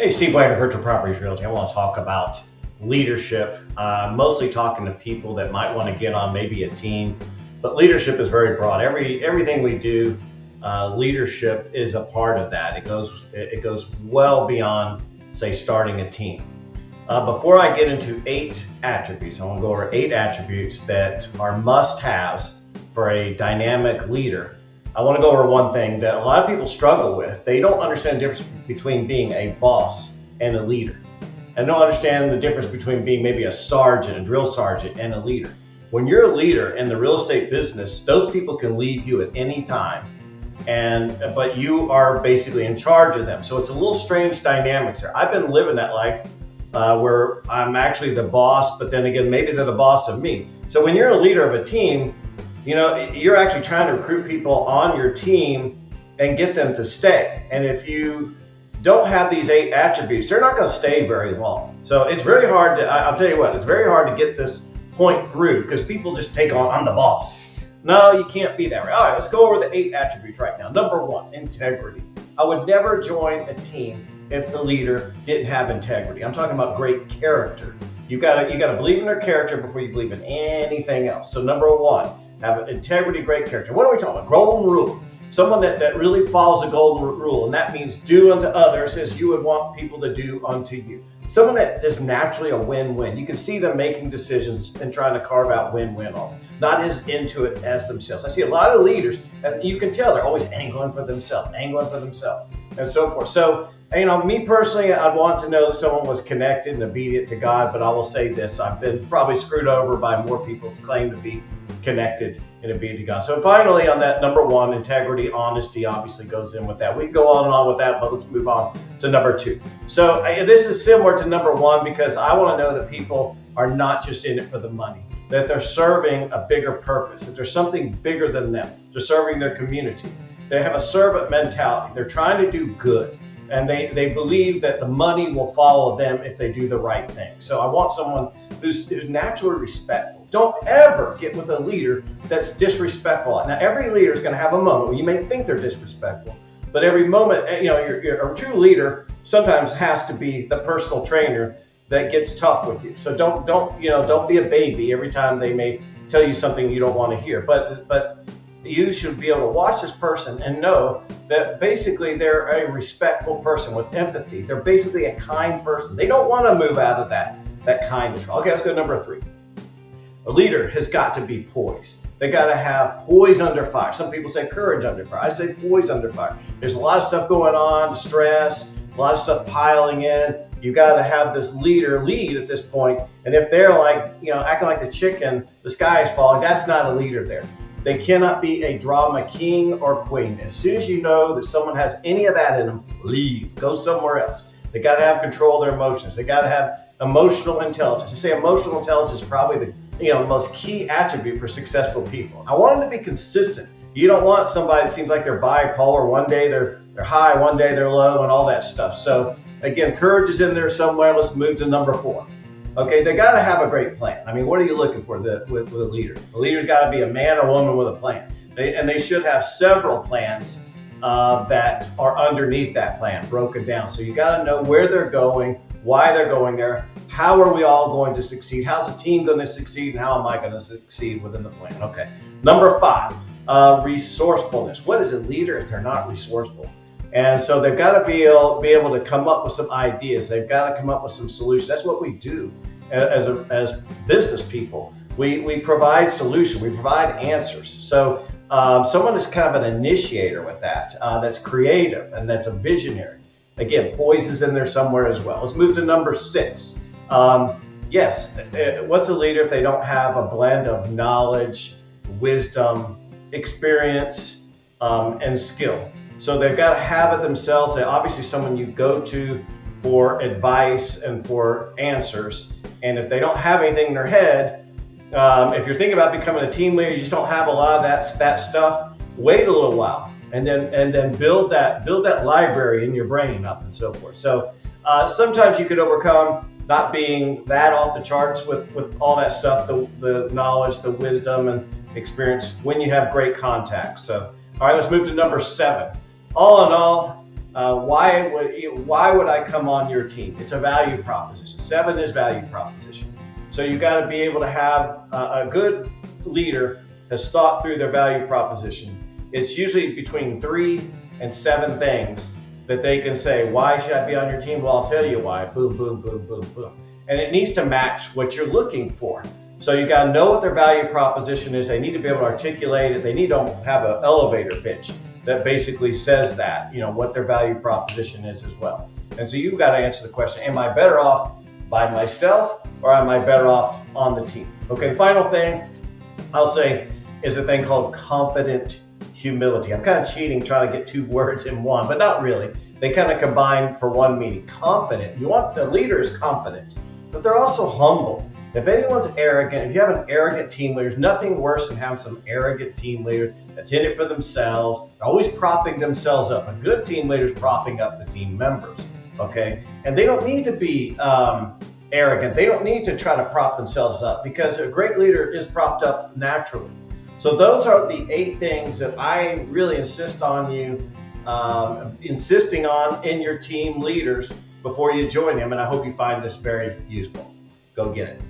Hey, Steve Wagner, Virtual Properties Realty. I want to talk about leadership, mostly talking to people that might want to get on maybe a team, but leadership is very broad. Everything we do, leadership is a part of that. It goes well beyond, say, starting a team. Before I get into 8 attributes, I want to go over 8 attributes that are must-haves for a dynamic leader. I want to go over one thing that a lot of people struggle with. They don't understand the difference between being a boss and a leader, and don't understand the difference between being maybe a sergeant, a drill sergeant, and a leader. When you're a leader in the real estate business, those people can leave you at any time, but you are basically in charge of them. So it's a little strange dynamics there. I've been living that life where I'm actually the boss, but then again, maybe they're the boss of me. So when you're a leader of a team, you're actually trying to recruit people on your team and get them to stay. And if you don't have these 8 attributes, they're not going to stay very long. So it's very hard I'll tell you what, it's very hard to get this point through because people just take on, I'm the boss. No, you can't be that way. All right, let's go over the 8 attributes right now. Number 1, integrity. I would never join a team if the leader didn't have integrity. I'm talking about great character. You gotta believe in their character before you believe in anything else. So number 1, have integrity, great character. What are we talking about? Golden rule. Someone that really follows the golden rule, and that means do unto others as you would want people to do unto you. Someone that is naturally a win-win. You can see them making decisions and trying to carve out win-win on them, not as into it as themselves. I see a lot of leaders, and you can tell they're always angling for themselves, and so forth. So, me personally, I'd want to know that someone was connected and obedient to God, but I will say this, I've been probably screwed over by more people's claim to be connected and obedient to God. So finally, on that number 1, integrity, honesty obviously goes in with that. We can go on and on with that, but let's move on to number 2. So this is similar to number 1 because I want to know that people are not just in it for the money, that they're serving a bigger purpose, that there's something bigger than them. They're serving their community. They have a servant mentality. They're trying to do good. And they believe that the money will follow them if they do the right thing. So I want someone who's naturally respectful. Don't ever get with a leader that's disrespectful. Now, every leader is going to have a moment where you may think they're disrespectful, but every moment, a true leader sometimes has to be the personal trainer that gets tough with you. So don't be a baby every time they may tell you something you don't want to hear. But you should be able to watch this person and know that basically they're a respectful person with empathy. They're basically a kind person. They don't want to move out of that kindness. Okay, let's go to number 3. A leader has got to be poised. They got to have poise under fire. Some people say courage under fire. I say poise under fire. There's a lot of stuff going on, stress, a lot of stuff piling in. You got to have this leader lead at this point. And if they're acting like the chicken, the sky is falling, that's not a leader there. They cannot be a drama king or queen. As soon as you know that someone has any of that in them, leave, go somewhere else. They got to have control of their emotions. They got to have emotional intelligence. I say emotional intelligence is probably the most key attribute for successful people. I want them to be consistent. You don't want somebody that seems like they're bipolar. One day they're high, one day they're low, and all that stuff. So again, courage is in there somewhere. Let's move to number 4. Okay, they got to have a great plan. What are you looking for with a leader? A leader's got to be a man or woman with a plan. They should have several plans that are underneath that plan, broken down. So you got to know where they're going, why they're going there, how are we all going to succeed, how's the team going to succeed, and how am I going to succeed within the plan? Okay, number 5, resourcefulness. What is a leader if they're not resourceful? And so they've got to be able to come up with some ideas. They've got to come up with some solutions. That's what we do as business people. We provide solutions. We provide answers. So someone is kind of an initiator with that, that's creative and that's a visionary. Again, Poise is in there somewhere as well. Let's move to number 6. Yes, what's a leader if they don't have a blend of knowledge, wisdom, experience, and skill? So they've got to have it themselves. They're obviously someone you go to for advice and for answers. And if they don't have anything in their head, if you're thinking about becoming a team leader, you just don't have a lot of that stuff, wait a little while and then build that library in your brain up and so forth. So sometimes you could overcome not being that off the charts with all that stuff, the knowledge, the wisdom and experience when you have great contacts. So, all right, let's move to number 7. All in all, why would I come on your team? It's a value proposition. 7 is value proposition. So you've got to be able to have a good leader has thought through their value proposition. It's usually between 3 and 7 things that they can say, why should I be on your team? Well, I'll tell you why. Boom, boom, boom, boom, boom. And it needs to match what you're looking for. So you got to know what their value proposition is. They need to be able to articulate it. They need to have an elevator pitch that basically says that, what their value proposition is as well. And so you've got to answer the question, am I better off by myself or am I better off on the team? Okay, final thing I'll say is a thing called confident humility. I'm kind of cheating trying to get 2 words in one, but not really. They kind of combine for one meaning. Confident. You want the leader is confident, but they're also humble. If anyone's arrogant, if you have an arrogant team leader, there's nothing worse than having some arrogant team leader that's in it for themselves, always propping themselves up. A good team leader is propping up the team members, okay? And they don't need to be arrogant. They don't need to try to prop themselves up because a great leader is propped up naturally. So those are the 8 things that I really insist on you insisting on in your team leaders before you join them. And I hope you find this very useful. Go get it.